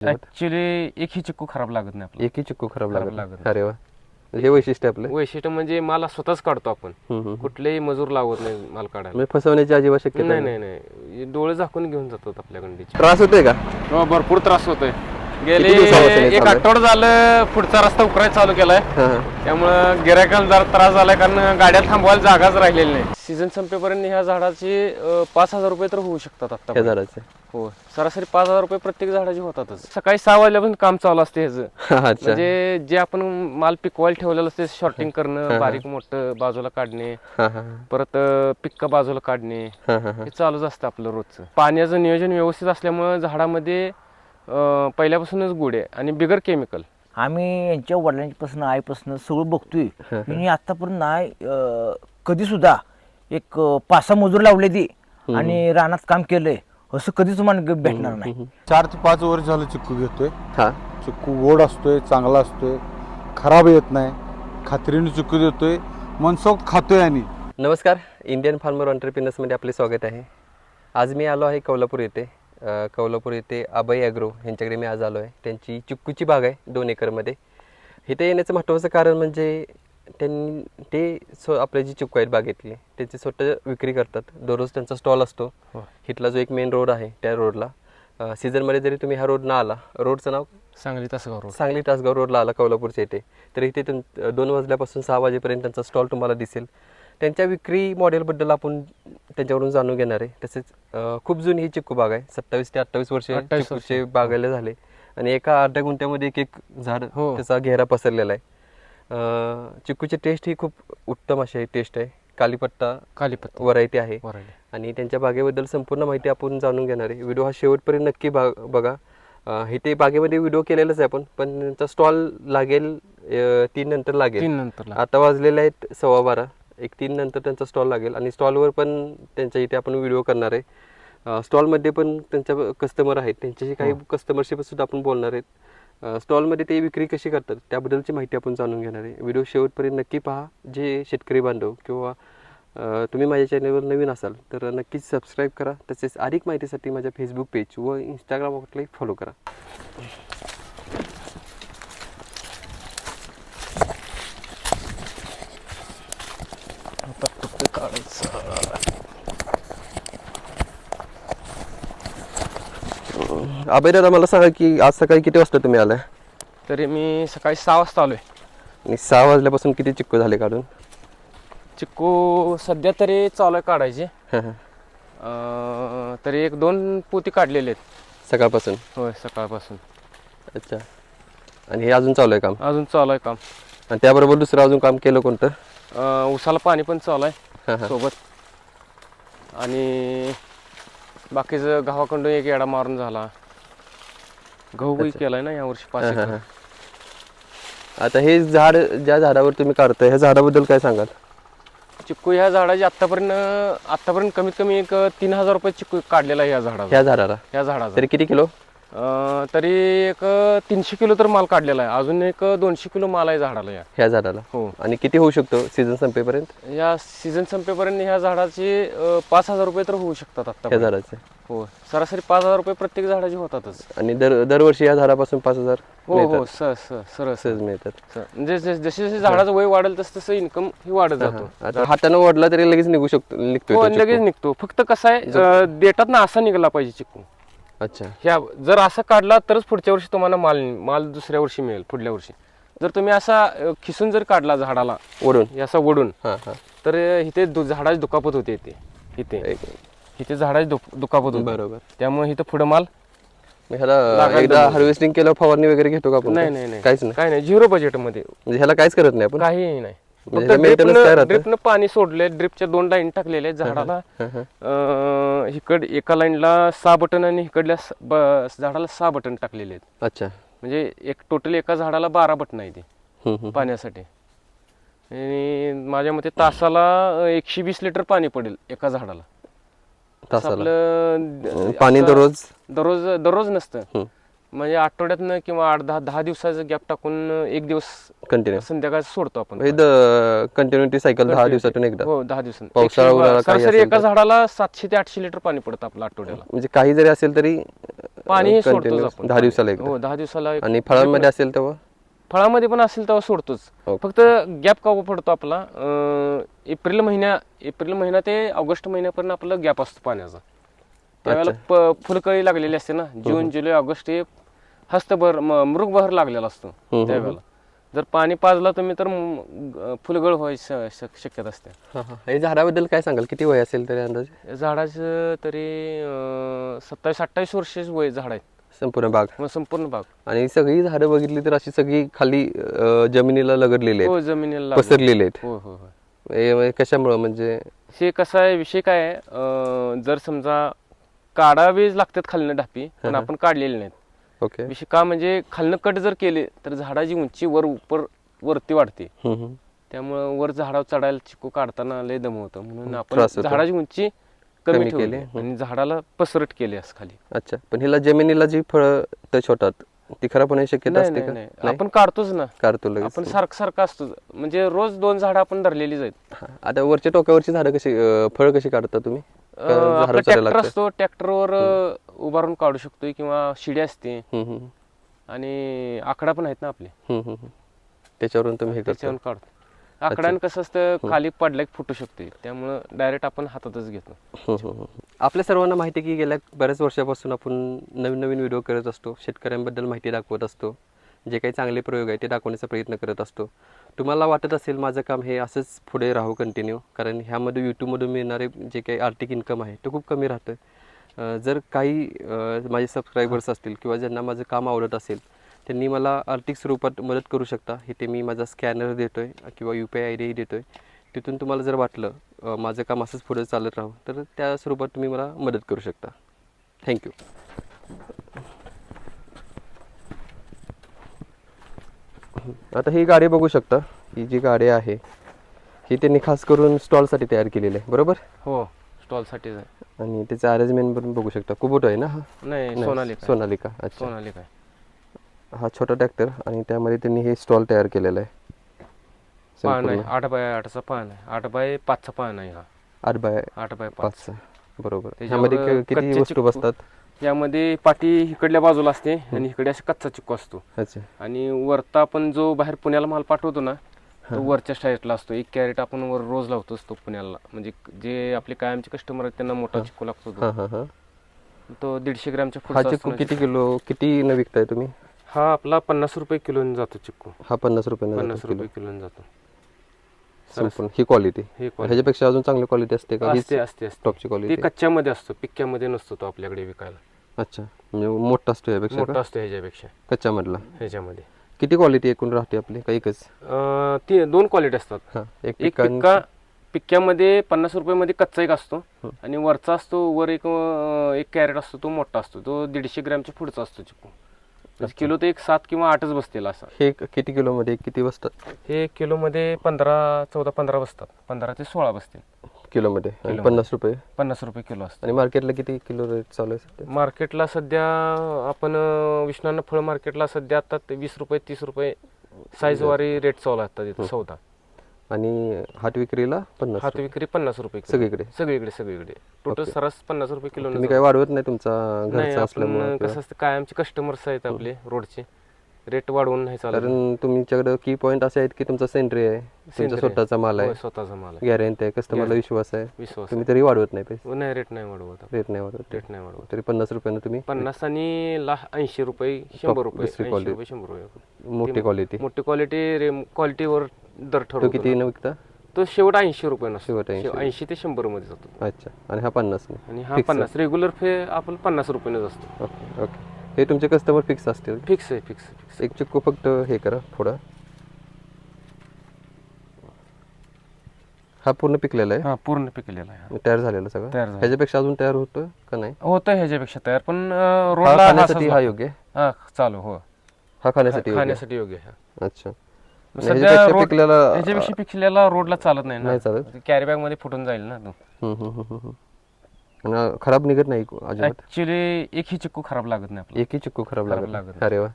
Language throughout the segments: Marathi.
ऍक्च्युली एकही चिक्कू खराब लागत नाही आपल्याला. एकही चिक्कू खराब खराब लागत लागत नाही. अरे वा, हे वैशिष्ट्य आपलं. वैशिष्ट्य म्हणजे माल स्वतःच काढतो आपण, कुठलेही मजूर लावत नाही माल काढायला. म्हणजे फसवण्याची अजिबात शक्यता नाही नाही नाही, डोळे झाकून घेऊन जातात आपल्याकडे. त्रास होतोय का? हो, भरपूर त्रास होतोय. गेले किती दिवसापासून हे एक चालू आहे? आठवडा झालं पुढचा रस्ता उकरायला चालू केलाय. हा, हा. त्यामुळं गिरायकाला जरा त्रास झालाय, कारण गाड्या थांबवायला जागाच राहिलेली नाही. सीझन संपेपर्यंत ह्या झाडाची 5,000 रुपये तर होऊ शकतात आता. हे झाडाचे हो, सरासरी 5,000 रुपये प्रत्येक झाडाची होतातच. सकाळी 6 वाजल्यापासून काम चालू असते ह्याचं. अच्छा. म्हणजे जे आपण माल पिकवायला ठेवलेलं असते, शॉर्टिंग करणं, बारीक मोठं बाजूला काढणे, हा, हा, परत पिक्का बाजूला काढणे, हा, हा, हा. हे चालूच असतं आपलं रोजचं. पाण्याचं नियोजन व्यवस्थित असल्यामुळे झाडामध्ये पहिल्यापासूनच गुड आहे आणि बिगर केमिकल. आम्ही यांच्या वडिलांपासून आईपासून सगळं बघतोय. मी आतापर्यंत नाही कधी सुद्धा एक 5-6 मजूर लावले ती आणि रानात काम केलंय असं कधीच तुम्हाला भेटणार नाही. 4 ते 5 वर्ष झालं चिक्कू घेतोय. हा. चिक्कू गोड असतोय, चांगला असतोय, खराब येत नाही, खात्रीने चिक्कू देतोय, मनसोक्त खातोय. आणि नमस्कार, इंडियन फार्मर एंटरप्रेन्योर्समध्ये आपले स्वागत आहे. आज मी आलो आहे कोल्हापूर येथे. कोल्हापूर येथे अभय ॲग्रो यांच्याकडे मी आज आलो आहे. त्यांची चिक्कूची बाग आहे 2 एकरमध्ये. इथे येण्याचं महत्त्वाचं कारण म्हणजे ते आपले जी चिक्कू आहेत बागेतली त्याची स्वतः विक्री करतात. दररोज त्यांचा स्टॉल असतो. इथला जो एक मेन रोड आहे त्या रोडला सीझनमध्ये जरी तुम्ही हा रोड ना आला, रोडचं नाव सांगली तासगाव रोड, सांगली तासगाव रोडला आला कोल्हापूरच्या इथे, तर इथे 2 वाजल्यापासून 6 वाजेपर्यंत त्यांचा स्टॉल तुम्हाला दिसेल. त्यांच्या विक्री मॉडेलबद्दल आपण त्यांच्याकडून जाणून घेणार आहे. तसेच खूप जुनी ही चिक्कू बाग आहे. 27 ते 28 वर्ष चिक्कूचे बागायला झाले आणि एका अर्ध्या गुंठ्यामध्ये एक झाड त्याचा घेरा पसरलेला आहे. चिक्कूची टेस्ट ही खूप उत्तम अशी टेस्ट आहे. कालीपत्ता व्हरायटी आहे आणि त्यांच्या बागेबद्दल संपूर्ण माहिती आपण जाणून घेणार आहे. व्हिडिओ हा शेवटपर्यंत नक्की बघा. इथे बागेमध्ये व्हिडिओ केलेलाच आहे आपण, पण त्यांचा स्टॉल लागेल 3 नंतर लागेल. आता वाजलेले आहेत 12:15. 3 नंतर त्यांचा स्टॉल लागेल आणि स्टॉलवर पण त्यांच्या इथे आपण व्हिडिओ करणार आहे. स्टॉलमध्ये पण त्यांच्या कस्टमर आहेत, त्यांच्याशी काही कस्टमरशी सुद्धा आपण बोलणार आहेत. स्टॉलमध्ये ते विक्री कशी करतात त्याबद्दलची माहिती आपण जाणून घेणार आहे. व्हिडिओ शेवटपर्यंत नक्की पहा. जे शेतकरी बांधव किंवा तुम्ही माझ्या चॅनलवर नवीन असाल तर नक्कीच सबस्क्राईब करा. तसेच अधिक माहितीसाठी माझ्या फेसबुक पेज व इंस्टाग्राम अकाउंटलाही फॉलो करा. अभय दादा, मला सांगा की आज सकाळी किती वाजता तुम्ही आलाय? तरी मी सकाळी 6 वाजता आलोय. आणि 6 वाजल्यापासून किती चिक्कू झाले काढून? चिक्कू सध्या तरी चालू आहे काढायचे. तरी 1-2 पोती काढलेले आहेत सकाळपासून? होय, सकाळपासून. अच्छा. आणि हे अजून चालू आहे काम? अजून चालू आहे काम. आणि त्याबरोबर दुसरं अजून काम केलं कोणतं? उसाला पाणी पण चालू आहे सोबत. आणि बाकीचं गव्हाकडून एक येडा मारून झाला. गहू केलाय ना यावर्षी 5 एकर. आता हे झाड ज्या झाडावर तुम्ही काढताय ह्या झाडाबद्दल काय सांगाल? चिक्कू ह्या झाडाची आतापर्यंत कमीत कमी एक 3,000 रुपये चिक्कू काढलेला आहे ह्या झाडाचा. तरी किती किलो? तरी एक 300 किलो तर माल काढलेला आहे. अजून एक 200 किलो माल आहे झाडाला ह्या झाडाला. हो. आणि किती होऊ शकतो सीझन संपेपर्यंत? या सीझन संपेपर्यंत ह्या झाडाची 5,000 रुपये तर होऊ शकतात आता ह्या झाडाचे. हो, सरासरी 5,000 रुपये प्रत्येक झाडाची होतातच. आणि दरवर्षी या झाडापासून 5,000 हो सहज मिळतात. म्हणजे जसे झाडाचं वय वाढेल तसं इन्कम ही वाढत जातो. आता हाताने ओढला तरी लगेच निघतो. लगेच निघतो. फक्त कसं आहे, देटात ना असा निघाला पाहिजे चिक्कू. अच्छा. ह्या जर असा काढला तरच पुढच्या वर्षी तुम्हाला माल दुसऱ्या वर्षी मिळेल. पुढल्या वर्षी जर तुम्ही असा खिसून जर काढला झाडाला ओढून, असा ओढून, तर इथे झाडाची दुखापत होते. इथे झाडाची दुखापत होते. बरोबर. त्यामुळे इथं पुढे माल एकदा हार्वेस्टिंग केलं फवारणी वगैरे घेतो का आपण? नाही, काहीच नाही. 0 बजेट मध्ये. म्हणजे ह्याला काहीच करत नाही आपण? काहीही नाही. ड्रिपनं पाणी सोडले, ड्रिपच्या 2 लाईन टाकलेले झाडाला. एका लाईनला 6 बटन आणि इकडल्या झाडाला 6 बटन टाकलेले आहेत. अच्छा. म्हणजे एक टोटल एका झाडाला 12 बटन आहे ते पाण्यासाठी. आणि माझ्या मते तासाला 120 लिटर पाणी पडेल एका झाडाला. तासाला आपलं पाणी दररोज नसतं. म्हणजे आठवड्यातनं किंवा 8-10 दिवसाचा गॅप टाकून एक दिवस कंटिन्यू संध्याकाळ सोडतो आपण. कंटिन्युटी सायकल 10 दिवसातून एकदा. हो 10 दिवसांनी. पावसाळा, उन्हाळा काही सरासरी असेल एका तर. झाडाला 700 ते 800 लिटर पाणी पडतं आपलं आठवड्याला. म्हणजे काही जरी असेल तरी पाणी सोडतोच continue आपण 10 दिवसाला एकदा. हो 10 दिवसाला आणि फळांमध्ये असेल तेव्हा फळामध्ये पण असेल तेव्हा सोडतोच. Okay. फक्त गॅप का पडतो आपला एप्रिल महिना ते ऑगस्ट महिन्यापर्यंत आपला गॅप असतो पाण्याचा. त्यावेळेला फुलकळी लागलेली असते ना. जून जुलै ऑगस्ट हे हस्तभर मृगबहर लागलेला असतो त्यावेळेला. जर पाणी पाजला तुम्ही तर फुलगळ व्हायची शक्यता असते. हे झाडाबद्दल काय सांगाल, किती वय असेल तरी अंदाजे? झाडाचं तरी 27-28 वर्षाच वय झाड आहे संपूर्ण बाग. मग संपूर्ण बाग. आणि सगळी झाडं बघितली तर अशी सगळी खाली जमिनीला लगडलेली हो आहेत, जमिनीला लागलेली. पसरलेले आहेत. हो हो हो. हे कशामुळं म्हणजे? हे कसं आहे, विषय काय आहे, जर समजा काढावेच लागतात खालनं ढापी, पण आपण काढलेले नाहीत. ओके. विषय का म्हणजे खालनं कट जर केले तर झाडाची उंची वरती वाढते. त्यामुळं वर झाडावर चढायला चिकू काढताना लय दम होतं. म्हणून आपण त्रास होतो. झाडाची उंची कमी कमी ठेवली केली. आणि झाडाला पसरट केली असं खाली. अच्छा, पण हिला जमिनीला जी फळं टच होतात ती खराब होण्याची शक्यता नाही असते नाही का? नाही, आपण काढतोच ना. काढतो लगेच. आपण सारखं असतो. म्हणजे रोज 2 झाडं आपण धरलेलीच आहेत. हा. आता वरच्या टोकावरची झाडं कशी फळं कशी काढता तुम्ही? का आपला झाडं चालायला ट्रॅक्टर लागतं? असतो, ट्रॅक्टरवर उभारून काढू शकतोय किंवा शिडी असते हम्म. आणि आकडा पण आहेत ना आपले, त्याच्यावरून तुम्ही हे करता. त्याच्यावरून काढतो. आकड्यानं कसं असतं, खाली पडलं की फुटू शकते. त्यामुळं डायरेक्ट आपण हातातच घेतो. आपल्या सर्वांना माहिती आहे की गेल्या बऱ्याच वर्षापासून आपण नवीन नवीन व्हिडिओ करत असतो, शेतकऱ्यांबद्दल माहिती दाखवत असतो, जे काही चांगले प्रयोग आहे ते दाखवण्याचा प्रयत्न करत असतो. तुम्हाला वाटत असेल माझं काम हे असंच पुढे राहू कंटिन्यू, कारण ह्यामध्ये यूट्यूबमधून मिळणारे जे काही आर्थिक इन्कम आहे ते खूप कमी राहतं. जर काही माझे सबस्क्रायबर्स असतील किंवा ज्यांना माझं काम आवडत असेल त्यांनी मला आर्थिक स्वरूपात मदत करू शकता. इथे मी माझा स्कॅनर देतो आहे किंवा UPI ID देतो आहे. तिथून तुम्हाला जर वाटलं माझं काम असंच पुढे चालत राहू तर त्या स्वरूपात तुम्ही मला मदत करू शकता. थँक्यू. आता ही गाडी बघू शकता, ही जी गाडी आहे ही त्यांनी खास करून स्टॉलसाठी तयार केलेली आहे, बरोबर? हो स्टॉलसाठीच आहे. आणि त्याचं अरेंजमेंट पण बघू शकता. कुबोटा आहे ना हा? नाही नाही, सोनालिका. सोनालिका. अच्छा, सोनालिका आहे. हा छोटा ट्रॅक्टर आणि त्यामध्ये त्यांनी हे स्टॉल तयार केलेला आहे. पान आहे 8x8चा पान आहे. 8x5चा पान आहे हा. 8x5. 8x5. बरोबर. त्याच्यावर ह्यामध्ये किती कच्चे वस्तू चिक्कू. बसतात? यामध्ये पाटी इकडल्या बाजूला असते आणि इकडे असा कच्चा चिक्कू असतो. अच्छा. आणि वरता आपण जो बाहेर पुण्याला माल पाठवतो ना तो वरच्या साईडला असतो. 1 कॅरेट आपण वर रोज लावतो तो पुण्याला. म्हणजे जे आपले कायमचे कस्टमर आहेत त्यांना मोठा चिक्कू लागतो हा हा हा. तो 150 ग्रॅमच्या हा पुढचा चिक्कू असतो. किती किलो, किती न विकताय तुम्ही? हा आपला 50 रुपये किलोने जातो चिक्कू. हा 50 रुपये 50 रुपये किलोने जातो. संपूर्ण ही क्वालिटी. हे quality. ह्याच्यापेक्षा अजून चांगली क्वालिटी असते का? असते असते असते. टॉपची ते क्वालिटी. कच्च्यामध्ये असतो, पिक्क्यामध्ये नसतो तो आपल्याकडे विकायला. अच्छा, म्हणजे मोठा असतो यापेक्षा मोठा का? असतो ह्याच्यापेक्षा. कच्च्या मधला. ह्याच्यामध्ये किती क्वालिटी एकूण राहते आपली का एकच? ती 2 क्वालिटी असतात. हा, एक पिक्क्यामध्ये 50 रुपयामध्ये कच्चा एक असतो आणि वरचा असतो, वर एक कॅरेट असतो तो मोठा असतो. तो 150 ग्रॅमच्या पुढचा असतो चिक्कू. म्हणजे किलो तर एक 7 किंवा 8च बसतील असा. हे किती किलो मध्ये किती बसतात? हे किलोमध्ये 14-15 बसतात. 15 ते 16 बसतील किलो मध्ये. किलोमध्ये. 50 रुपये. 50 रुपये किलो असतं. आणि मार्केटला किती किलो रेट चालू आहे सध्या? मार्केटला सध्या आपण विष्णांना फळ मार्केटला सध्या आता 20 रुपये 30 रुपये साईजवारी रेट चालू आहे तिथं सौदा. आणि हात विक्रीला 50? हात विक्री 50 रुपये किलो. सगळीकडे? सगळीकडे टोटल सरास 50 रुपये किलो. तुम्ही काय वाढवत नाही तुमचा नाही, घरचा आपण असल्यामुळे? कसं असतं कायमचे कस्टमर्स आहेत आपले रोडचे, रेट वाढवून नाही चालत. कारण तुमच्याकडे की पॉईंट असे आहेत की तुमचा सेंट्री आहे, तुमचा सेंद्रिय. स्वतःचा माल आहे, होय, स्वतःचा माल आहे. गॅरंटी आहे, कस्टमरला विश्वास आहे, विश्वास तुम्ही तरी वाढवत नाही पैसे? नाही, रेट नाही वाढवत आपण. रेट नाही वाढवत. रेट नाही वाढवत. तरी 50 रुपयानं तुम्ही 50 आणि 80 रुपये 100 रुपये दुसरी 80 quality. रुपये 100 रुपये मोठी क्वालिटी. मोठी क्वालिटीवर दर तो ठरवतो. किती न विकता? तो शेवट 80 रुपये नसतो. शेवट 80. 80 ते 100 मध्ये जातो. अच्छा. आणि हा 50 ने? आणि हा 50 रेग्युलर फे आपण 50 रुपयानेच असतो. Okay okay. हे तुमचे कस्टमर फिक्स असतील? फिक्स आहे. फिक्स एक चिक्कू फक्त हे करा थोडा. हा पूर्ण पिकलेला आहे? हा पूर्ण पिकलेला आहे. तयार झालेला सगळं? तयार झालेला. ह्याच्यापेक्षा अजून तयार होतं का नाही? होतं ह्याच्यापेक्षा तयार, पण हा रोडला खाण्यासाठी हा योग्य आहे? हा चालू हो हा खाण्यासाठी योग्य आहे? खाण्यासाठी योग्य आहे. अच्छा. सध्या ह्याच्यापेक्षा रोड पिकलेला ह्याच्यापेक्षा पिकलेला रोडला चालत नाही नाही ना. चालत? कॅरी बॅग मध्ये फुटून जाईल ना तो. हम्म, हम्म, हम्म, हम्म. आणि खराब निघत नाही अजिबात. ऍक्च्युली एकही चिक्कू खराब लागत नाही आपला. एकही चिक्कू खराब खराब लागत लागत नाही. अरे वा,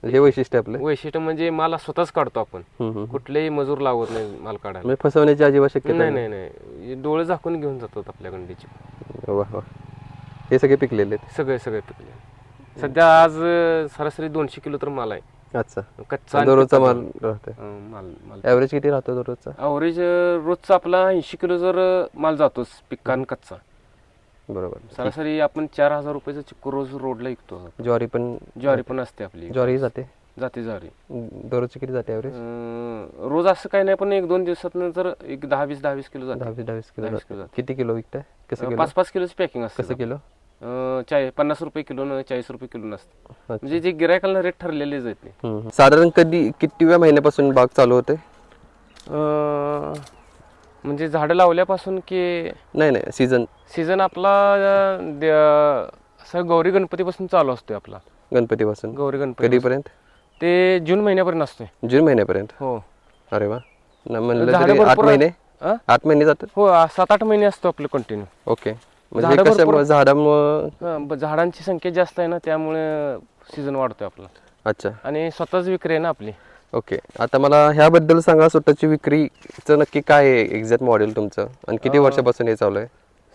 हे वैशिष्ट्य आपलं. वैशिष्ट्य म्हणजे माल स्वतःच काढतो आपण, कुठलेही मजूर लावत नाही माल काढायला. म्हणजे फसवण्याची अजिबात शक्यता नाही नाही नाही, डोळे झाकून घेऊन जातात आपल्याकडे चिक्कू. वा वा, हे सगळे पिकलेले आहेत. सगळे सगळे पिकले. सध्या आज सरासरी 200 किलो तर माल आहे अच्छा, कच्चा आणि दररोजचा पिकलेला. माल राहतोय. माल माल ॲव्हरेज किती राहतो दररोजचा? अवरेज रोजचा आपला 80 किलो जर माल जातोच पिक्का आणि कच्चा. बरोबर. सरासरी आपण 4000 रुपयाचा चिक्कू रोज रोडला विकतो. ज्वारी पण, ज्वारी पण असते आपली, ज्वारी जाते जाते ज्वारी. दररोजची किती जाते ॲव्हरेज? रोज असं काही नाही, पण 1-2 दिवसात जर एक 10-20 किलो जाते. 10-20 किलो 10-20 किलो जाते. किती किलो विकताय? कसं किलो? 5-5 किलोची पॅकिंग असते. कसं किलो? 50 रुपये किलो न 40 रुपये किलो नसते. म्हणजे जे गिरायकाला रेट ठरलेलेच आहेत ते. साधारण कधी कितीव्या महिन्यापासून बाग चालू होते? म्हणजे झाडं लावल्यापासून की नाही नाही, सीझन आपला असं गौरी गणपतीपासून चालू असतोय आपला. गणपतीपासून गौरी गणपती कधीपर्यंत? ते जून महिन्यापर्यंत असतोय. जून महिन्यापर्यंत? हो. अरे वा, म्हणलं झाडं तरी 8 भरपूर महिने? अं? 8 महिने जातात? हो, 7-8 महिने असतो आपलं कंटिन्यू. ओके. म्हणजे झाडं भरपूर- कशामुळे? झाडामुळं? झाडांची संख्या जास्त आहे ना, त्यामुळे सीझन वाढतोय आपला. अच्छा, आणि स्वतःच विक्री आहे ना आपली. ओके. आता मला ह्याबद्दल सांगा, स्वतःची विक्रीचं नक्की काय आहे एक्झॅक्ट मॉडेल तुमचं, आणि किती वर्षापासून हे चालू आहे?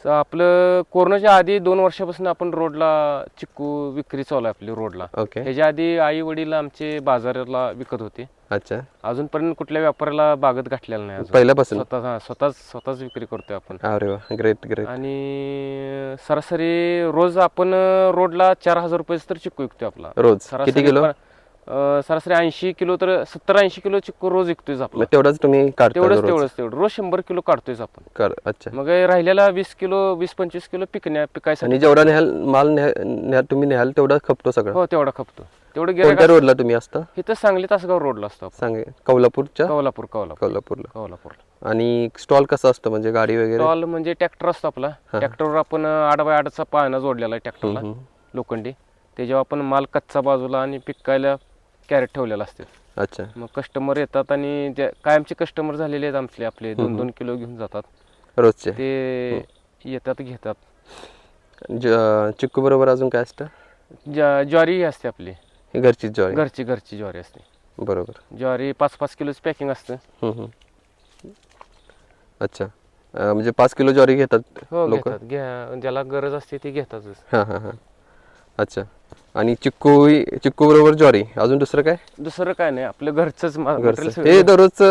आपलं कोरोनाच्या आधी 2 वर्षापासून आपण रोडला चिक्कू विक्री चालू आहे आपली रोडला. ओके. ह्याच्या आधी आई वडील आमचे बाजाराला विकत होते. अच्छा, अजूनपर्यंत कुठल्या व्यापाऱ्याला बागत घातलेला नाही अजून. पहिल्यापासून? स्वतःच विक्री करतोय आपण. अरे वा, ग्रेट ग्रेट. आणि सरासरी रोज आपण रोडला 4000 रुपयाचा तर चिक्कू विकतोय आपला. रोज सरासरी किती किलो? सरासरी 80 किलो तर 70-80 किलो चिक्कू रोज विकतोय आपला. तेवढाच तुम्ही काढता दररोज? तेवढं रोज 100 किलो काढतोय आपण. अच्छा. मग राहिलेला 20 किलो 20-25 किलो पिकायसाठी. आणि जेवढा माल तुम्ही न्याल तेवढा खपतो सगळं? हो, तेवढा खपतो. तेवढं कोणत्या गिऱ्हाईक रोडला तुम्ही असता? इथं सांगली तासगाव रोडला असतो आपण. सांगे कोल्हापूरच्या? कोल्हापूरला. आणि स्टॉल कसा असतो, म्हणजे गाडी वगैरे? स्टॉल म्हणजे ट्रॅक्टर असतो आपला. ट्रॅक्टरवर आपण 8x8चा पाळणा जोडलेला आहे ट्रॅक्टरला, लोखंडी. त्याच्यावर आपण माल कच्चा बाजूला आणि पिकायला कॅरेट ठेवलेला असते. अच्छा. मग कस्टमर येतात आणि कायमचे कस्टमर झालेले आहेत आपले 2-2 किलो घेऊन जातात रोजचे ते. येतात घेतात. चिक्कू बरोबर अजून काय असतं? ज्वारी असते आपली, घरची ज्वारी? घरची ज्वारी असते. बरोबर. ज्वारी 5-5 किलोची पॅकिंग असतं. अच्छा, म्हणजे 5 किलो ज्वारी घेतात हो, लोक? घेतात. ज्याला गरज असते ते घेतातच. हां हां हां. अच्छा. आणि चिक्कू बरोबर ज्वारी, अजून दुसरं काय? दुसरं काय नाही, आपलं घरचंच घरचं. हे दररोज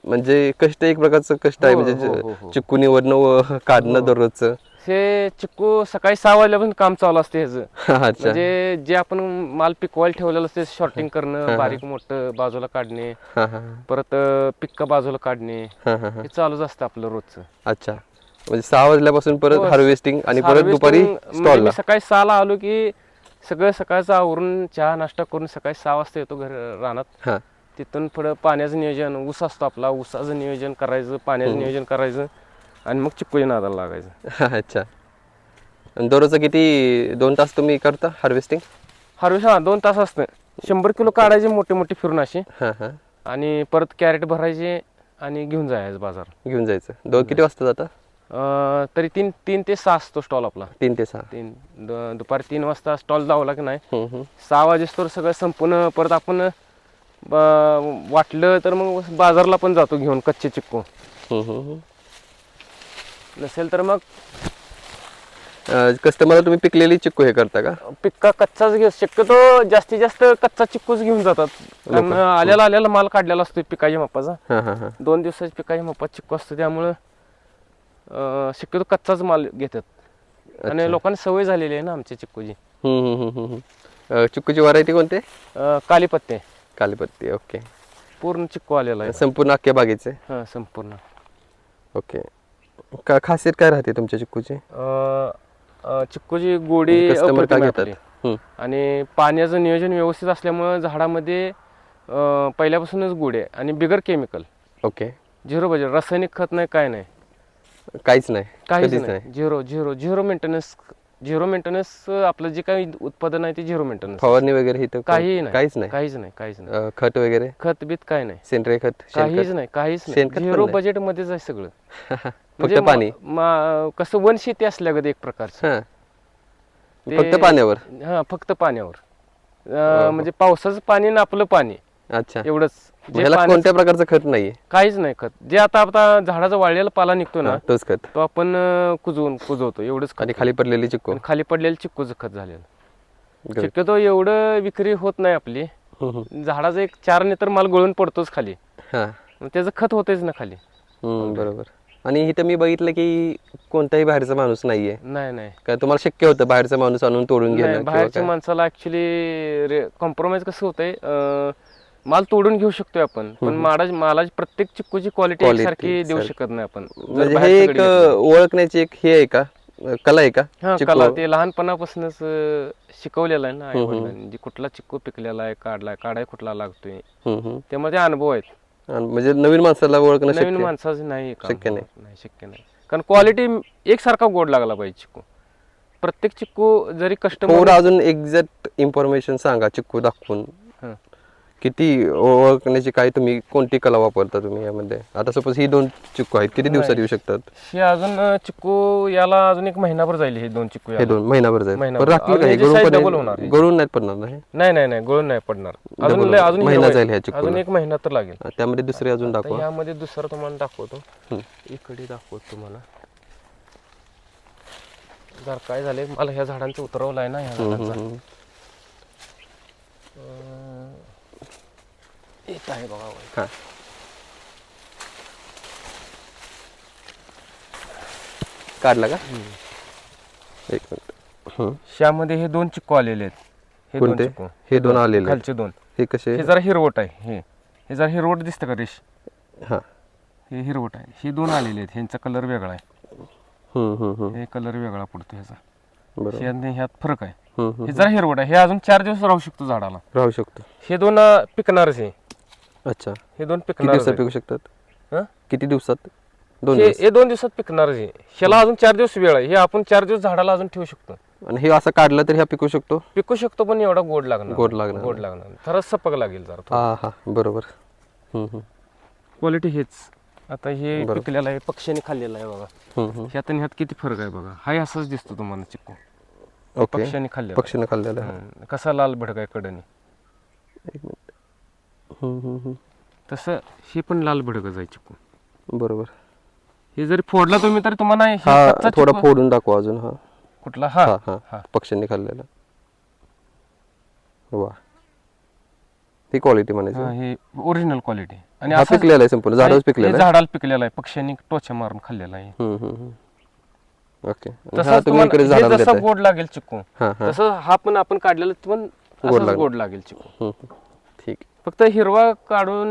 म्हणजे कष्ट, एक प्रकारचं कष्ट आहे. हो, म्हणजे हो. चिक्कू निवडणं व काढणं दररोजचं. हे चिक्कू सकाळी 6 वाजल्यापासून काम चालू असते ह्याचं. अच्छा. म्हणजे जे आपण माल पिकवायला ठेवलेलं असते, शॉर्टिंग करणं, बारीक मोठं बाजूला काढणे, परत पिक्का बाजूला काढणे, हे चालूच असतं आपलं रोजचं. अच्छा, म्हणजे 6 वाजल्यापासून परत हार्वेस्टिंग आणि परत Harvesting दुपारी म्हणजे स्टॉलला? मी सकाळी 6ला आलो की सगळं सकाळचं आवरून चहा नाश्ता करून सकाळी 6 वाजता येतो रानात. हां. तिथून पुढं पाण्याचं नियोजन, ऊस असतो आपला, ऊसाचं नियोजन करायचं, पाण्याचं नियोजन करायचं, आणि मग चिक्कूच्या नादाला लागायचं. अच्छा. आणि दररोजचं किती, 2 तास तुम्ही करता हार्वेस्टिंग? हार्वेस्ट 2 तास असतं. 100 किलो काढायचे मोठे फिरून असे, हां हां. आणि परत कॅरेट भरायचे आणि घेऊन जायचं बाजार. घेऊन जायचं. किती वाजता जाता? तरी 3 ते 6 असतो स्टॉल आपला. 3 ते 6? दुपारी 3 वाजता स्टॉल लावला की नाही, 6 वाजेस्तोवर सगळं संपूर्ण. परत आपण वाटलं तर मग बाजारला पण जातो घेऊन कच्चे चिक्कू. नसेल तर मग कस्टमरला तुम्ही पिकलेली चिक्कू हे करता का? पिक्का कच्चाच घेऊ, शक्यतो जास्तीत जास्त कच्चा चिक्कूच घेऊन जातात. कारण आल्याला माल काढलेला असतो पिकाच्या मापाचा. 2 दिवसाच्या पिकाच्या मापाचा चिक्कू असतो, त्यामुळं शक्यतो कच्चाच माल घेतात. आणि लोकांना सवय झालेली आहे ना आमच्या चिक्कूची. चिक्कूची व्हरायटी कोणती? कालीपत्ते. कालीपत्ती. ओके. पूर्ण चिक्कू आलेला आहे. संपूर्ण अख्ख्या बागेचे? हां, संपूर्ण. ओके. खासियत काय राहते तुमच्या चिक्कूची? चिक्कूची गोडी कस्टमर काय अप्रतिम आहे आपली. आणि पाण्याचं नियोजन व्यवस्थित असल्यामुळे झाडामध्ये पहिल्यापासूनच गोडी आहे, आणि बिगर केमिकल. ओके. 0 बजेट, रासायनिक खत नाही, काय नाही, काहीच नाही? काहीच नाही. झिरो मेंटेनन्स झिरो मेंटेनन्स आपलं जे काही उत्पादन आहे ते झिरो मेंटेनन्स. फवारणी वगैरे इथं काही नाही, काहीच नाही. काहीच नाही, काहीच नाही. खत वगैरे खत बीत काय नाही, सेंद्रिय खत काहीच नाही, काहीच नाही. शेणखत पण झिरो नाही? बजेट मध्येच आहे सगळं. फक्त पाणी? कसं वन शेती असल्यागत एक प्रकारचं. हा फक्त पाण्यावर? हा फक्त पाण्यावर. म्हणजे पावसाचं पाणी आणि आपलं पाणी अच्छा. एवढंच. जे ह्याला पाण्याचं- कोणत्या प्रकारचं खत नाहीये? काहीच नाही खत. जे आता झाडाचा वाळलेला पाला निघतो ना, तोच खत तो आपण कुजवतो एवढंच खत. आणि खाली पडलेली चिक्कू? आणि खाली पडलेलं चिक्कूचं खत झालेलं. Good. शक्यतो एवढं विक्री होत नाही आपली. झाडाचा एक 4 नेतर माल गळून पडतोच खाली, हा मग त्याचं खत होतेच ना खाली. बरोबर. आणि इथं मी बघितलं की कोणताही बाहेरचा माणूस नाहीये. नाही काय तुम्हाला शक्य होतं बाहेरचा माणूस आणून तोडून नाही, घेणं किंवा बाहेरच्या काय? माणसाला ऍक्च्युली कॉम्प्रोमाइज कसं होतंय, माल तोडून घेऊ शकतोय आपण, पण मालाची प्रत्येक चिक्कूची क्वालिटी Quality सारखी देऊ सारखी. शकत नाही आपण. जर म्हणजे हे बाहेरचं एक गडी घेतलं. ओळखण्याची एक हे आहे का, कला आहे का हा चिक्कू? कला ते लहानपणापासूनच शिकवलेलं आहे ना आई वडिलांनी. जे कुठला चिक्कू पिकलेला आहे, काढाय कुठला लागतोय, हम्म. त्यामुळे ते अनुभव आहेत. आणि म्हणजे नवीन माणसाला ओळखणं नवीन शक्य माणसाचं नाही काम. शक्य नाही. नाही, शक्य नाही. कारण क्वालिटी एकसारखा गोड लागला पाहिजे चिक्कू. प्रत्येक चिक्कू जरी थोडं कस्टमर अजून एक्झॅक्ट इन्फॉर्मेशन सांगा चिक्कू दाखवून. किती ओळखण्याची काय तुम्ही कोणती कला वापरता तुम्ही यामध्ये? आता सपोज ही 2 चिक्कू आहेत, किती दिवसात येऊ शकतात? हे अजून चिक्कू याला अजून एक महिनाभर जाईल. हे 2 चिक्कू हे याला. 2 महिनाभर जाईल. महिनाभर. पण राखतील का हे? अजून याची size double होणार आहे. गळून नाही पडणार ना हे? नाही गळून नाही पडणार. अजून Double अजून महिना हिरवं जाईल आहे. ह्या चिक्कूला. अजून 1 महिना तर लागेल. त्यामध्ये दुसरे अजून आता दाखवा. यामध्ये दुसरं तुम्हाला दाखवतो. इकडे दाखवतो तुम्हाला. जर काय झालंय, मला ह्या झाडांचं उतरवलं आहे ना, ह्या झाडांचा येत आहे बघा वर. हा. काढला का? एक मिनिट. त्यामध्ये हे 2 चिक्कू आलेले आहेत. हे 2 कोणते? चिक्कू, हे 2 आलेले आहेत. खालचे 2. हे कसे? हे जरा हिरवट आहे. हे जरा हिरवट दिसतं का रेश? हा. हे हिरवट आहे. हे 2 आलेले आहेत. ह्यांचा कलर वेगळा आहे. हे कलर वेगळा पडतो ह्याचा. बरोबर. ह्यात फरक आहे. हे जरा हिरवट आहे. हे अजून 4 दिवस राहू शकतो झाडाला. राहू शकतो. हे 2 पिकणारच आहे. अच्छा. हे 2 किती पिकणार. दिवसात पिकू शकतात? हं? किती दिवसात? 2 दिवस. हे 2 दिवसात पिकणारच आहे. ह्याला अजून 4 दिवस वेळ आहे. हे आपण 4 दिवस झाडाला अजून ठेवू शकतो. आणि हे असं काढलं तर ह्या पिकू शकतो? पिकू शकतो, पण एवढा गोड लागणार. गोड लागणार. गोड लागणार. थोडं सपक लागेल जरा. हा बरोबर. क्वालिटी हेच. आता हे बरोबर. पिकलेलं आहे, पक्ष्याने खाल्लेलं आहे बघा. ह्यात आणि ह्यात किती फरक आहे बघा. हा असाच दिसतो तुम्हाला चिक्कू. ओके. पक्ष्याने खाल्लेला. पक्षीने खाल्लेलं आहे. कसा लाल भडक आहे कडनी. एक मिनिट. तसं हे पण लाल भडकच आहे चिक्कू. बरोबर. हे जरी फोडला तुम्ही तर तुम्हाला हे हा कच्चा थोडा चिक्कू- फोडून दाखवा अजून. हा कुठला? हा हा हा पक्ष्यांनी खाल्लेला. वा, ही क्वालिटी म्हणायची. हा, हे ओरिजिनल क्वालिटी. आणि हा असंच- पिकलेला आहे संपूर्ण झाडावर हे पिकलेला आहे. झाडाला पिकलेला आहे. पक्ष्यांनी टोचा मारून खाल्लेला आहे. ओके. आणि तसंच हा तुम्ही तुम्हाला इकडे हे झाडाला जसं देताय. गोड लागेल चिक्कू, हा हा तसं हा पण आपण काढलेला पण असंच लागेल. गोड लागेल चिक्कू. ठीक. फक्त हिरवा काढून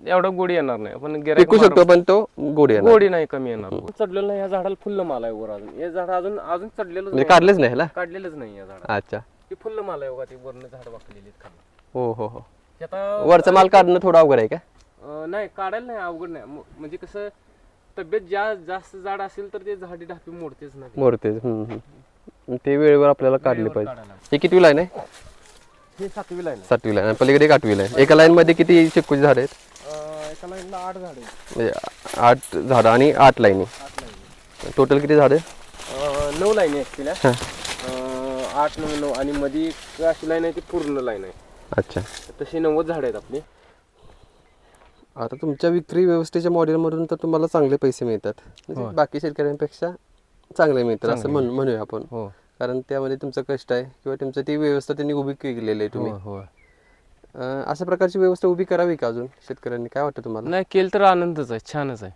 एवढा गोडी येणार नाही. पण पिकू शकतो पण तो गोड येणार. गोडी नाही कमी येणार. चढलेलं नाही. या झाडाला फुल्ल माल आहे वर अजून. हे झाड अजून चढलेलं म्हणजे नाही. काढलेच नाही ह्याला? काढलेलंच नाही या झाडाला. अच्छा. हे फुल्ल माल आहे बघा. ती वरनं झाड वाकलेली आहेत खाली. हो. हे आता वरचा माल काढणं थोडं अवघड आहे का? नाही काढायला नाही अवघड नाही. म्हणजे कसं तब्येत जास्त जाड असेल तर ते झाडी ढापी मोडतेच ना ते. मोडतेच. ते वेळेवर आपल्याला काढली वेळेवर पाहिजे. काढायला. हे किती लाईन आहे? हे 7वी लाईन 7वी लाईन. पलीकडे 8वी लाईन. एका लाईन मध्ये किती चिक्कूची झाड आहेत? एका लाईनला 8 झाड आहेत. म्हणजे 8 झाडं आणि 8 लाईनी. 8 लाईन. टोटल किती झाडं? 9 लाईन ऍक्च्युली. 8 9 आणि मध्ये एक अशी लाईन आहे ती पूर्ण लाईन आहे. अच्छा. तशी 90 झाड आहेत आपली. आता तुमच्या विक्री व्यवस्थेच्या मॉडेलमधून तर तुम्हाला चांगले पैसे मिळतात. म्हणजे बाकी शेतकऱ्यांपेक्षा चांगले मिळतात असं म्हणूया आपण. हो कारण त्यामध्ये तुमचं कष्ट आहे किंवा तुमचं ती व्यवस्था त्यांनी उभी केलेली आहे तुम्ही. हो. अशा प्रकारची व्यवस्था उभी करावी का अजून शेतकऱ्यांनी? काय वाटतं तुम्हाला? नाही केलं तर आनंदच आहे. छानच आहे.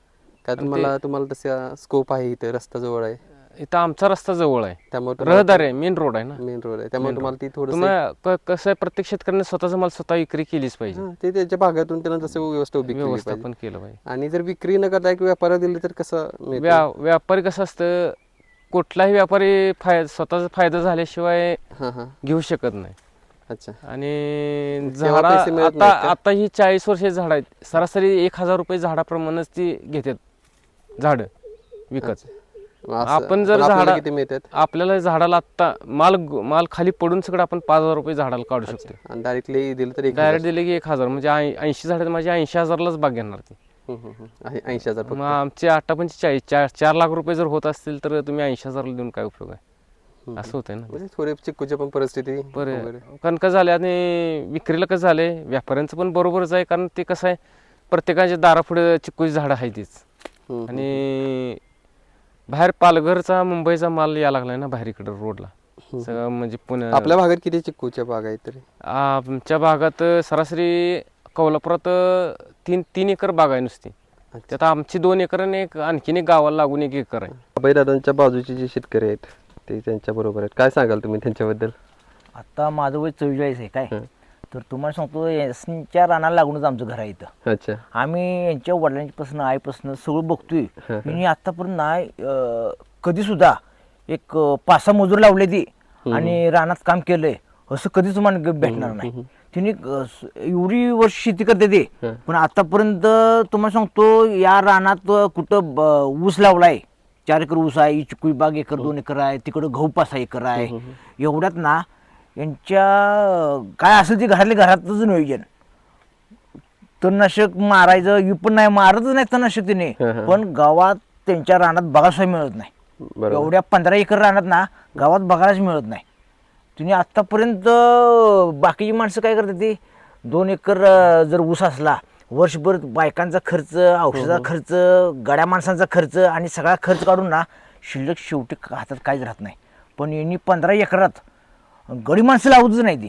काय तुम्हाला तसा स्कोप आहे? इथे रस्ता जवळ आहे इथं आमचा रस्ता जवळ आहे. त्यामुळे रहदार आहे. मेन रोड आहे ना. मेन रोड आहे त्यामुळे तुम्हाला ती थोडं तुम्हाला कसं आहे, प्रत्येक शेतकऱ्याने स्वतःचा माल स्वतः विक्री केलीच पाहिजे. ते त्याच्या भागातून त्यांना तसं व्यवस्था उभी केली पाहिजे. व्यवस्थापन केलं पाहिजे. आणि जर विक्री न करता एक व्यापाराला दिली तर कसं मिळतं? व्यापारी कसं असतं, कुठलाही व्यापारी स्वतःचा फायदा झाल्याशिवाय हां हां. घेऊ शकत नाही. अच्छा. आणि तेव्हा झाडा पैसे मिळत नाहीत का? आता ही 40 वर्षाची झाड आहेत. सरासरी 1000 रुपये झाडाप्रमाणेच ती घेतात झाड विकत. आपण जर आपल्याला झाडा किती मिळतात आपल्याला झाडाला आत्ता माल खाली पडून सगळं आपण 5,000 रुपये झाडाला काढू शकतो. आणि डायरेक्टली दिलं तर डायरेक्ट दिले की 1,000 म्हणजे 80 झाडं माझी 80,000लाच बाग घेणार ती. 80,000 मग आमचे 8-45 4 लाख रुपये जर होत असतील तर तुम्ही 80,000ला देऊन काय उपयोग आहे, असं होतंय ना. म्हणजे थोडी चिक्कूची पण परिस्थिती वगैरे. कारण कसं झालं आणि विक्रीला कसं झालंय व्यापाऱ्यांचं पण बरोबरच आहे, कारण ते कसं आहे प्रत्येकाच्या दारापुढे चिक्कूची झाडं आहे तीच. आणि बाहेर पालघरचा मुंबईचा माल यायला लागलाय ना बाहेर इकडे रोडला सगळं, म्हणजे पुणे आपल्या भागात किती चिक्कूच्या बाग आहेत तरी? आमच्या भागात सरासरी कौलापुरात 3 एकर बाग आहे नुसती. त्यात आमची 2 एकर आणि आणखीन एक गावाला लागून 1 एकर आहे. अभयदादांच्या बाजूचे जे शेतकरी आहेत ते त्यांच्या बरोबर आहेत, काय सांगाल तुम्ही त्यांच्याबद्दल? आता माझं वय 44 आहे काय, तर तुम्हाला सांगतो यांच्या रानाला लागूनच आमचं घर आहे इथं. अच्छा. आम्ही यांच्या वडिलांपासून आईपासून सगळं बघतोय. यांनी आतापर्यंत नाही कधी सुद्धा एक 5-6 मजूर लावले ती आणि रानात काम केलंय असं कधीच मला भेटणार नाही. तिने एवढी वर्ष शेती करते ते, पण आतापर्यंत तुम्हाला सांगतो या रानात कुठं ऊस लावलाय, 4 एकर ऊस आहे, चिकू बाग 1 एकर 2 एकर आहे, तिकडं गहू 5-6 एकर आहे. एवढ्यात ना यांच्या काय असेल ते घरातच नियोजन. तणनाशक मारायचं पण नाही, मारतच नाही तणनाशक तिने, पण गावात त्यांच्या रानात बघायला मिळत नाही. एवढ्या 15 एकर रानात ना गावात बघायलाच मिळत नाही. तिने आतापर्यंत बाकीची माणसं काय करतात ती 2 एकर जर ऊस असला वर्षभर बायकांचा खर्च, औषधाचा खर्च, गड्या माणसांचा खर्च आणि सगळा खर्च काढून ना शिल्लक शेवटी हातात काहीच राहत नाही. पण यांनी 15 एकरात गडी माणसं लावतच नाही ती,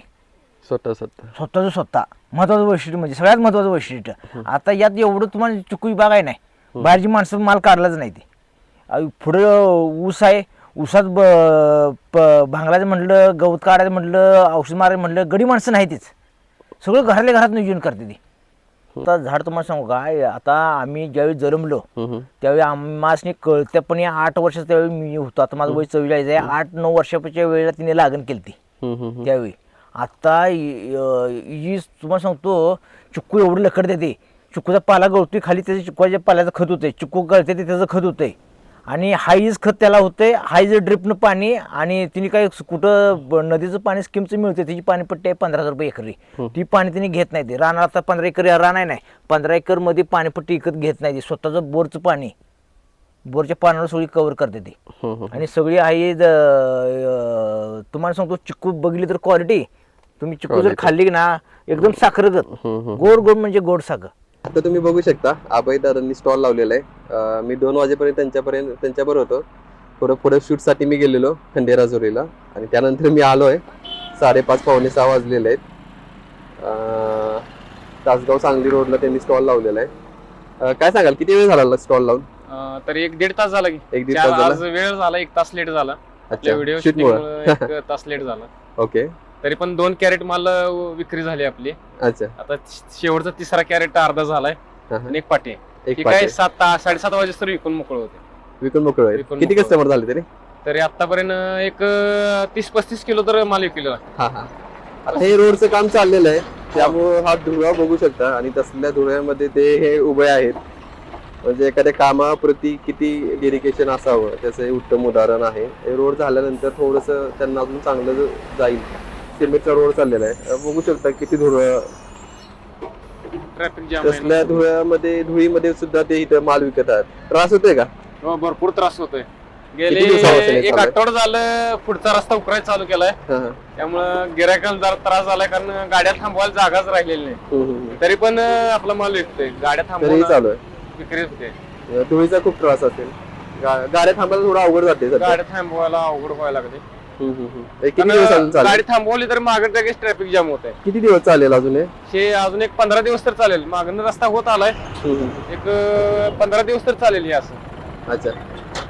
स्वतः. महत्वाचं वैशिष्ट्य म्हणजे सगळ्यात महत्वाचं वैशिष्ट्य. आता यात एवढं तुम्हाला चिकू बाग आहे नाही, बाहेरची माणसं माल काढलाच नाही ती. पुढं ऊस आहे, ऊसात भांगलाचं म्हटलं, गवत काढायचं म्हटलं, औषध मारायचं म्हटलं, गडी माणसं नाही तीच, सगळं घरातल्या घरात नियोजन करते ती. आता झाड तुम्हाला सांगू काय, आता आम्ही ज्यावेळी जन्मलो त्यावेळी आम्हाला कळत्यापणे 8 वर्ष त्यावेळी मी होतो. आता माझं वय 44 आहे. 8-9 वर्षाच्या वेळेला तिने लागण केली ती त्यावेळी. आता तुम्हाला सांगतो चिक्कू एवढं लकड देते, चिक्कूचा पाला गळतोय खाली, त्याच्या चिक्कूच्या पाल्याचं खत होतंय, चिक्कू गळते ते त्याचं खत होतंय आणि हाईज खत त्याला होतंय, हाईज ड्रिपनं पाणी. आणि तिने काय कुठं नदीचं पाणी स्कीमचं मिळते, त्याची पाणीपट्टी आहे 15,000 रुपये एकरी, ती पाणी तिने घेत नाही. ते रानात आता 15 एकर रान आहे, नाही 15 एकर मध्ये पाणीपट्टी विकत घेत नाही ती, स्वतःचं बोरचं पाणी, बोरच्या पाण्यावर सगळी कव्हर करते ती. आणि सगळी आहे तुम्हाला सांगतो चिक्कू बघितली तर क्वालिटी, तुम्ही चिक्कू जर खाल्ली ना एकदम साखरगत, गोड म्हणजे गोड साखर. आता तुम्ही बघू शकता अभयदादांनी स्टॉल लावलेला आहे. मी 2 वाजेपर्यंत त्यांच्याबरोबर होतो. पुढे शूटसाठी मी गेलेलो खंडेराजुरीला आणि त्यानंतर मी आलोय 5:30-5:45 वाजलेले आहेत. तासगाव सांगली रोडला त्यांनी स्टॉल लावलेला आहे. काय सांगाल किती वेळ झाला स्टॉल लावून? तरी 1-1.5 तास झाला की. 1-1.5 तास झाला. आज वेळ झाला, 1 तास लेट झाला. अच्छा, व्हिडिओ shoot मुळे. 1 तास लेट झाला. ओके. तरी पण 2 कॅरेट माल विक्री झाली आपली. अच्छा. आता शेवटचा 3रा कॅरेट अर्धा झालाय आणि 1 पाटी. एक काय 7-7:30 वाजेस तरी विकून मोकळ होते. विकून मोकळे. विकून किती मोकळे. कस्टमर झाले तरी? तरी आतापर्यंत एक 30-35 किलो तर माल विकलेला. आता हे रोडचं काम चाललेलं आहे, त्यामुळे हा धुळा बघू शकता आणि तसल्या धुळ्यामध्ये ते हे उभे आहेत. म्हणजे एखाद्या कामाप्रती किती डेडिकेशन असावं त्याचं हे उत्तम उदाहरण आहे. हे रोड झाल्यानंतर थोडंसं त्यांना अजून चांगलं जाईल. सिमेंटचा रोड चाललेला आहे, बघू शकता किती धुळा. ट्रॅफिक जाम तसल्या धुळीमध्ये सुद्धा ते इथं माल विकत आहेत. त्रास होतोय का? भरपूर त्रास होतोय. गेले किती दिवसापासून हे 1 चालू आहे? आठवडा झालं पुढचा रस्ता उकरायला चालू केलाय, त्यामुळं गिरायकाला जरा त्रास झालाय, कारण गाड्या थांबवायला जागाच राहिलेली नाही. तरी पण आपला माल विकतोय, गाड्या तरी थांबवून चालू आहे. विक्री होते. धुळीचा खूप त्रास असेल, गाड्या थांबायला थोडं अवघड जाते सध्या. गाड्या थांबवायला अवघड व्हायला लागते. किती दिवस अजून चालेल? गाडी थांबवली तर मागं लगेच ट्रॅफिक जाम होत आहे. किती दिवस चालेल अजून हे? हे अजून एक 15 दिवस तर चालेल. मागणं रस्ता होत आलाय, एक 15 दिवस तर चालेल हे असं. अच्छा.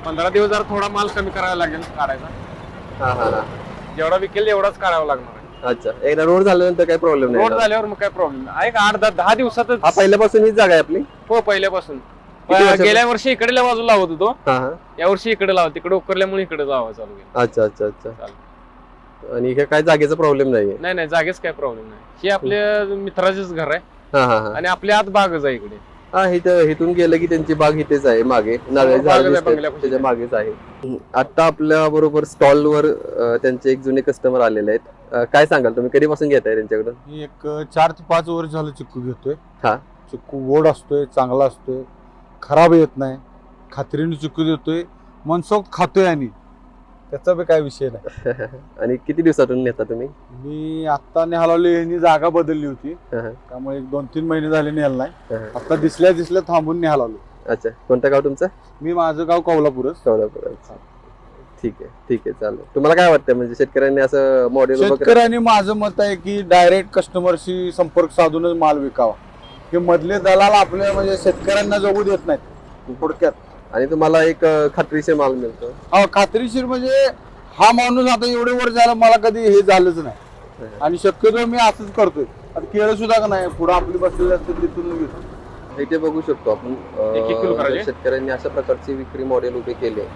15 दिवस जरा थोडा माल कमी करायला लागेल काढायचा. हा. जेवढा विकेल एवढाच काढावा लागणार आहे. अच्छा. एकदा रोड झाल्यानंतर काही प्रॉब्लेम नाही? रोड झाल्यावर मग काय प्रॉब्लेम नाही. एक 8-10 दिवसातच. हा पहिल्यापासून हीच जागा आहे आपली? हो, पहिल्यापासून. किती वर्षापासून? गेल्या वर्षी इकडल्या बाजूला लावत होतो, हा. या वर्षी इकडे लावत, तिकडे उकरल्यामुळे इकडे लावा चालू केलं. अच्छा. आणि इथे काय जागेचा प्रॉब्लेम नाहीये? नाही, जागेच काय प्रॉब्लेम नाही. हे आपल्या मित्राचेच घर आहे हा. आणि आपल्या आत बागच आहे इकडे. हा इथून गेलं की त्यांची बाग इथेच आहे मागे नारळी झाड बागच आहे दिसतात, बंगल्यापाशी. त्याच्या मागेच आहे. आता आपल्या बरोबर स्टॉलवर त्यांचे एक जुने कस्टमर आलेले आहेत. काय सांगाल तुम्ही कधीपासून घेताय त्यांच्याकडून? मी एक 4 ते 5 वर्ष झालं चिक्कू घेतोय. हा. चिक्कू गोड असतोय, चांगला असतोय, खराब येत नाही, खात्रीने चिक्कू देतोय, मनसोक्त खातोय आणि त्याचा बी काय विषय नाही. आणि किती दिवसातून नेता तुम्ही? मी आत्ता निघालो, यांनी जागा बदलली होती हा, हा. त्यामुळे 1-2-3 महिने झाले निघाला नाही. हा, हा. आता दिसल्या थांबून निघालो. अच्छा, कोणतं गाव तुमचं? मी माझं गाव कोल्हापूरच. सोलापूर. ठीक आहे चालेल. तुम्हाला काय वाटतं म्हणजे शेतकऱ्यांनी असं मॉडेल शेतकऱ्यांनी माझं मत आहे की डायरेक्ट कस्टमरशी संपर्क साधूनच माल विकावा. हे मधले दलाल आपल्या म्हणजे शेतकऱ्यांना जगू देत नाहीत थोडक्यात. आणि तुम्हाला एक खात्रीशीर माल मिळतो. हा, खात्रीशीर म्हणजे हा माणूस आता एवढे वर्ष झालं मला कधी हे झालंच नाही आणि शक्यतो मी असंच करतोय. आता केळं सुद्धा का नाही पुढे आपली बसलेली असते तिथून घेतो. इथे बघू शकतो आपण एक किलो करायचे. शेतकऱ्यांनी अशा प्रकारचे विक्री मॉडेल उभे केले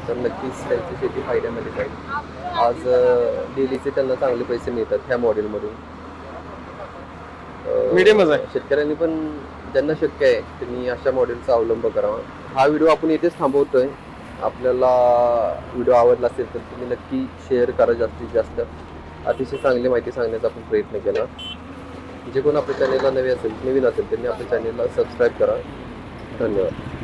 तर नक्कीच त्यांची शेती फायद्यामध्ये जाईल. आज डेलीचे त्यांना चांगले पैसे मिळतात ह्या मॉडेलमधून. Medium च आहे. शेतकऱ्यांनी पण ज्यांना शक्य आहे त्यांनी अशा मॉडेलचा अवलंब करावा. हा व्हिडिओ आपण इथेच थांबवतोय. आपल्याला व्हिडिओ आवडला असेल तर तुम्ही नक्की शेअर करा जास्तीत जास्त. अतिशय चांगली माहिती सांगण्याचा आपण प्रयत्न केला. जे कोण आपल्या चॅनेलला नवीन असेल त्यांनी आपल्या चॅनेलला सबस्क्राईब करा. धन्यवाद.